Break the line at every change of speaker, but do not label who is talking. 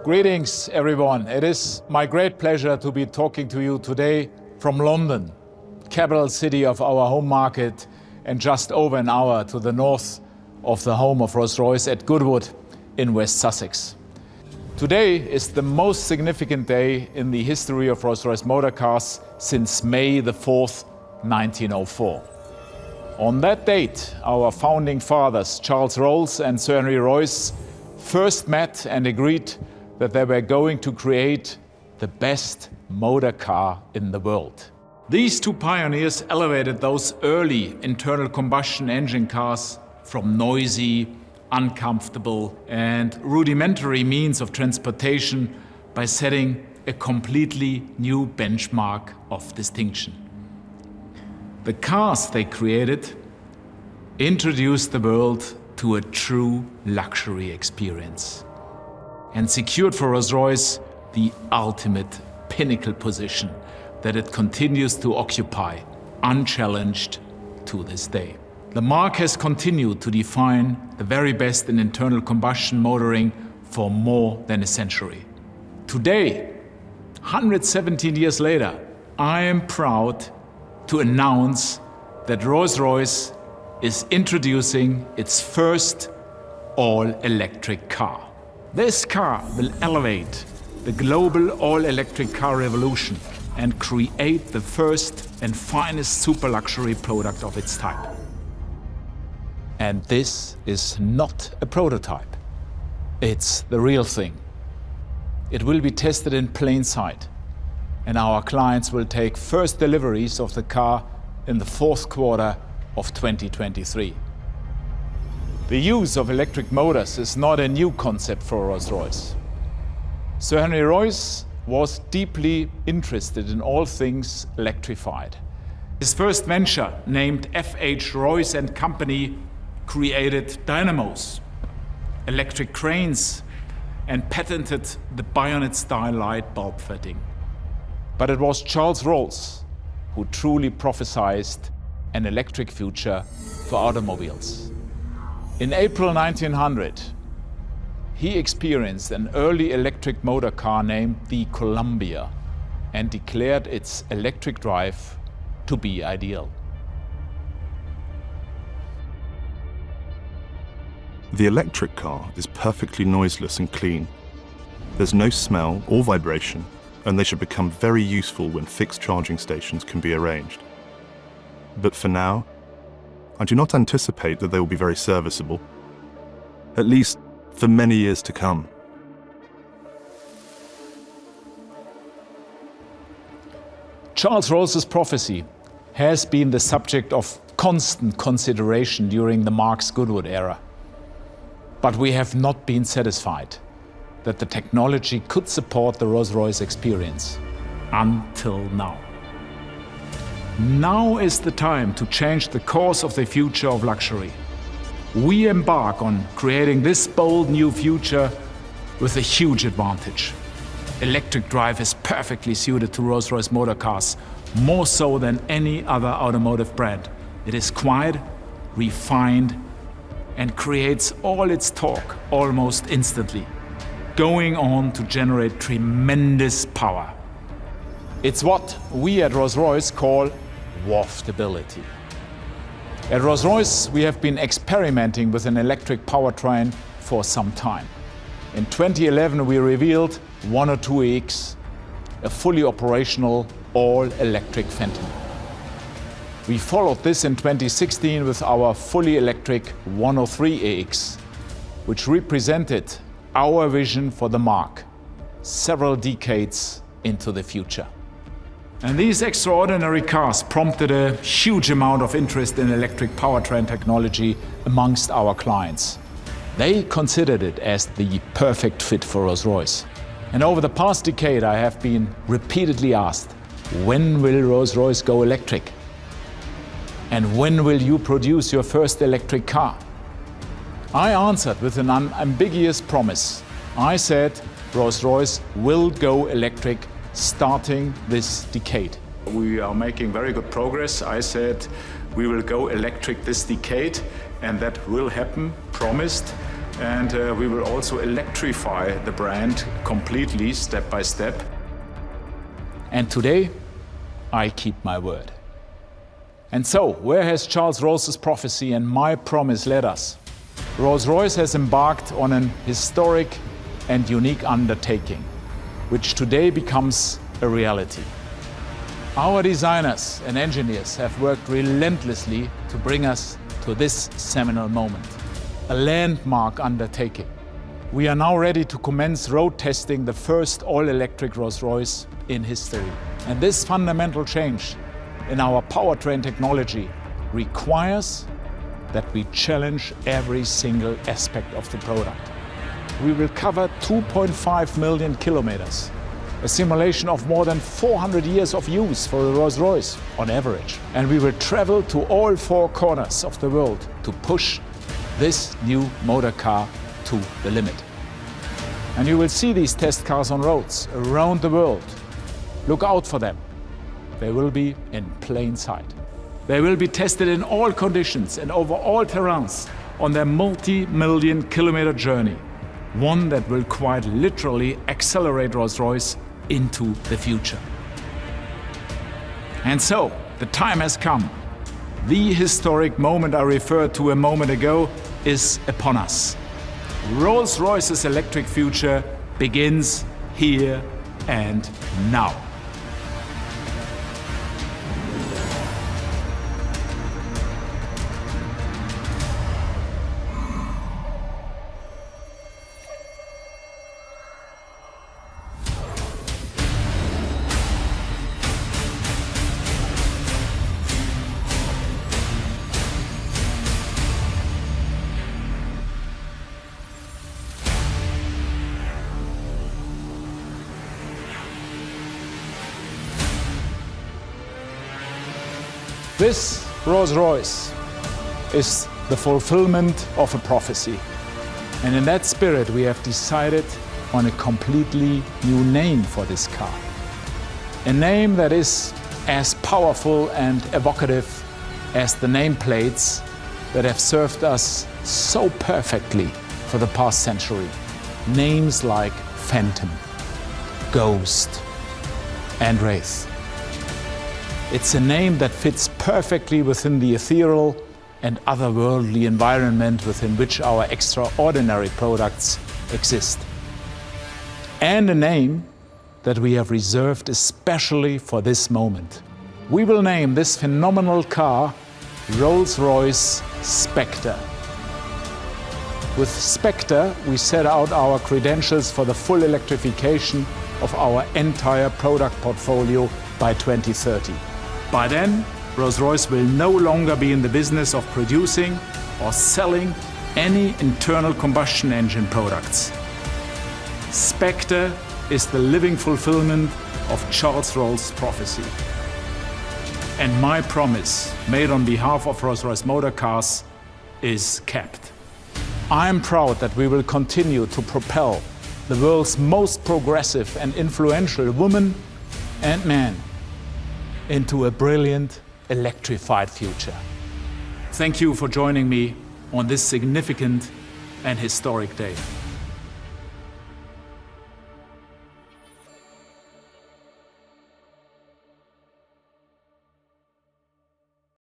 Greetings, everyone. It is my great pleasure to be talking to you today from London, capital city of our home market, and just over an hour to the north of the home of Rolls-Royce at Goodwood in West Sussex. Today is the most significant day in the history of Rolls-Royce motor cars since May the 4th, 1904. On that date, our founding fathers, Charles Rolls and Sir Henry Royce, first met and agreed that they were going to create the best motor car in the world. These two pioneers elevated those early internal combustion engine cars from noisy, uncomfortable, and rudimentary means of transportation by setting a completely new benchmark of distinction. The cars they created introduced the world to a true luxury experience and secured for Rolls-Royce the ultimate pinnacle position that it continues to occupy unchallenged to this day. The marque has continued to define the very best in internal combustion motoring for more than a century. Today, 117 years later, I am proud to announce that Rolls-Royce is introducing its first all-electric car. This car will elevate the global all-electric car revolution and create the first and finest super luxury product of its type. And this is not a prototype. It's the real thing. It will be tested in plain sight, and our clients will take first deliveries of the car in the fourth quarter of 2023. The use of electric motors is not a new concept for Rolls-Royce. Sir Henry Royce was deeply interested in all things electrified. His first venture, named F.H. Royce and Company, created dynamos, electric cranes, and patented the bayonet-style light bulb fitting. But it was Charles Rolls who truly prophesied an electric future for automobiles. In April 1900, he experienced an early electric motor car named the Columbia and declared its electric drive to be ideal.
The electric car is perfectly noiseless and clean. There's no smell or vibration, and they should become very useful when fixed charging stations can be arranged. But for now, I do not anticipate that they will be very serviceable, at least for many years to come.
Charles Rolls's prophecy has been the subject of constant consideration during the Marque's Goodwood era. But we have not been satisfied that the technology could support the Rolls-Royce experience until now. Now is the time to change the course of the future of luxury. We embark on creating this bold new future with a huge advantage. Electric drive is perfectly suited to Rolls-Royce motor cars, more so than any other automotive brand. It is quiet, refined, and creates all its torque almost instantly, going on to generate tremendous power. It's what we at Rolls-Royce call waftability. At Rolls-Royce, we have been experimenting with an electric powertrain for some time. In 2011, we revealed 102AX, a fully operational all-electric Phantom. We followed this in 2016 with our fully electric 103AX, which represented our vision for the Marque several decades into the future. And these extraordinary cars prompted a huge amount of interest in electric powertrain technology amongst our clients. They considered it as the perfect fit for Rolls-Royce. And over the past decade, I have been repeatedly asked, when will Rolls-Royce go electric? And when will you produce your first electric car? I answered with an unambiguous promise. I said, Rolls-Royce will go electric starting this decade. We are making very good progress. I said we will go electric this decade, and that will happen, promised. And we will also electrify the brand completely, step by step. And today, I keep my word. And so, where has Charles Royce's prophecy and my promise led us? Rolls-Royce has embarked on an historic and unique undertaking, which today becomes a reality. Our designers and engineers have worked relentlessly to bring us to this seminal moment, a landmark undertaking. We are now ready to commence road testing the first all-electric Rolls-Royce in history. And this fundamental change in our powertrain technology requires that we challenge every single aspect of the product. We will cover 2.5 million kilometers, a simulation of more than 400 years of use for the Rolls-Royce on average. And we will travel to all four corners of the world to push this new motor car to the limit. And you will see these test cars on roads around the world. Look out for them. They will be in plain sight. They will be tested in all conditions and over all terrains on their multi-million kilometer journey, one that will quite literally accelerate Rolls-Royce into the future. And so, the time has come. The historic moment I referred to a moment ago is upon us. Rolls-Royce's electric future begins here and now. This Rolls-Royce is the fulfillment of a prophecy. And in that spirit, we have decided on a completely new name for this car. A name that is as powerful and evocative as the nameplates that have served us so perfectly for the past century. Names like Phantom, Ghost, and Wraith. It's a name that fits perfectly within the ethereal and otherworldly environment within which our extraordinary products exist. And a name that we have reserved especially for this moment. We will name this phenomenal car Rolls-Royce Spectre. With Spectre, we set out our credentials for the full electrification of our entire product portfolio by 2030. By then, Rolls-Royce will no longer be in the business of producing or selling any internal combustion engine products. Spectre is the living fulfillment of Charles Royce's prophecy. And my promise, made on behalf of Rolls-Royce Motor Cars, is kept. I am proud that we will continue to propel the world's most progressive and influential woman and man into a brilliant, electrified future. Thank you for joining me on this significant and historic day.